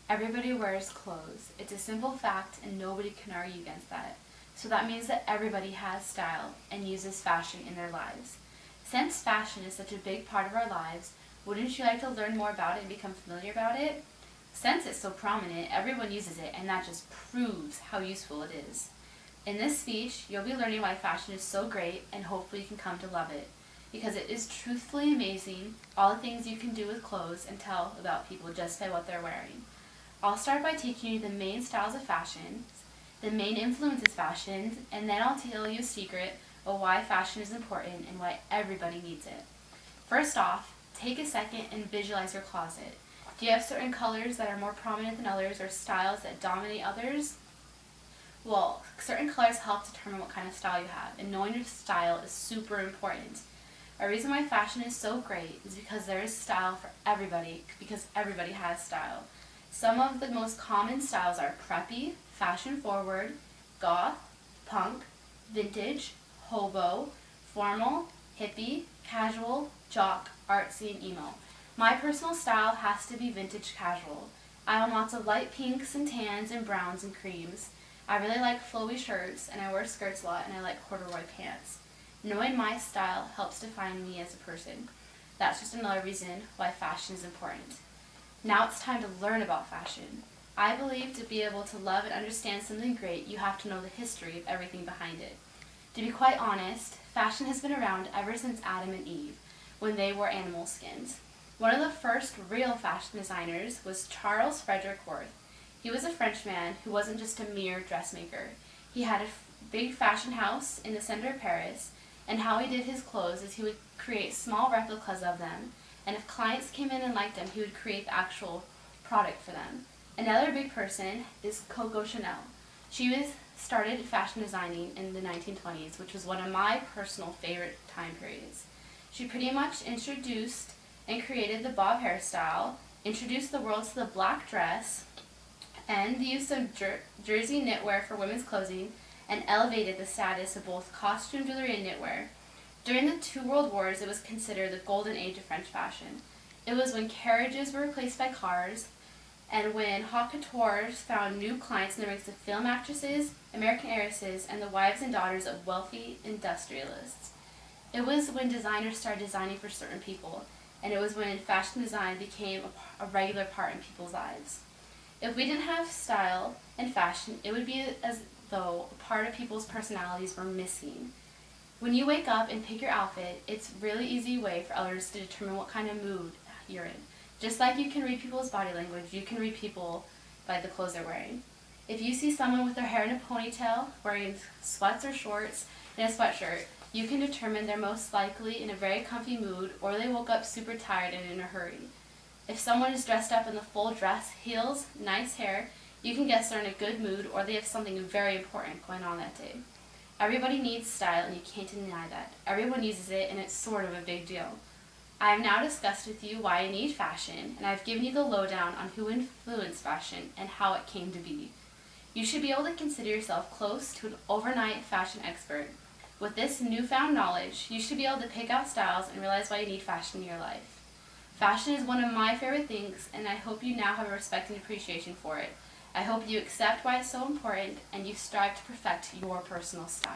Everybody wears clothes. It's a simple fact and nobody can argue against that. So that means that everybody has style and uses fashion in their lives. Since fashion is such a big part of our lives, wouldn't you like to learn more about it and become familiar about it? Since it's so prominent, everyone uses it, and that just proves how useful it is. In this speech, you'll be learning why fashion is so great, and hopefully you can come to love it. Because it is truthfully amazing, all the things you can do with clothes and tell about people just by what they're wearing. I'll start by teaching you the main styles of fashion, the main influences of fashion, and then I'll tell you a secret of why fashion is important and why everybody needs it. First off, take a second and visualize your closet. Do you have certain colors that are more prominent than others or styles that dominate others? Well, certain colors help determine what kind of style you have, and knowing your style is super important. A reason why fashion is so great is because there is style for everybody, because everybody has style. Some of the most common styles are preppy, fashion forward, goth, punk, vintage, hobo, formal, hippie, casual, jock, artsy, and emo. My personal style has to be vintage casual. I own lots of light pinks and tans and browns and creams. I really like flowy shirts, and I wear skirts a lot, and I like corduroy pants. Knowing my style helps define me as a person. That's just another reason why fashion is important. Now it's time to learn about fashion. I believe to be able to love and understand something great, you have to know the history of everything behind it. To be quite honest, fashion has been around ever since Adam and Eve, when they wore animal skins. One of the first real fashion designers was Charles Frederick Worth. He was a Frenchman who wasn't just a mere dressmaker. He had a big fashion house in the center of Paris, and how he did his clothes is he would create small replicas of them, and if clients came in and liked them, he would create the actual product for them. Another big person is Coco Chanel. She started fashion designing in the 1920s, which was one of my personal favorite time periods. She pretty much introduced and created the bob hairstyle, introduced the world to the black dress, and the use of jersey knitwear for women's clothing, and elevated the status of both costume jewelry and knitwear. During the two world wars, it was considered the golden age of French fashion. It was when carriages were replaced by cars, and when haute couture found new clients in the ranks of film actresses, American heiresses, and the wives and daughters of wealthy industrialists. It was when designers started designing for certain people, and it was when fashion design became a regular part in people's lives. If we didn't have style and fashion, it would be as though a part of people's personalities were missing. When you wake up and pick your outfit, it's a really easy way for others to determine what kind of mood you're in. Just like you can read people's body language, you can read people by the clothes they're wearing. If you see someone with their hair in a ponytail, wearing sweats or shorts, and a sweatshirt, you can determine they're most likely in a very comfy mood, or they woke up super tired and in a hurry. If someone is dressed up in the full dress, heels, nice hair, you can guess they're in a good mood or they have something very important going on that day. Everybody needs style, and you can't deny that. Everyone uses it, and it's sort of a big deal. I have now discussed with you why I need fashion, and I've given you the lowdown on who influenced fashion and how it came to be. You should be able to consider yourself close to an overnight fashion expert. With this newfound knowledge, you should be able to pick out styles and realize why you need fashion in your life. Fashion is one of my favorite things, and I hope you now have a respect and appreciation for it. I hope you accept why it's so important and you strive to perfect your personal style.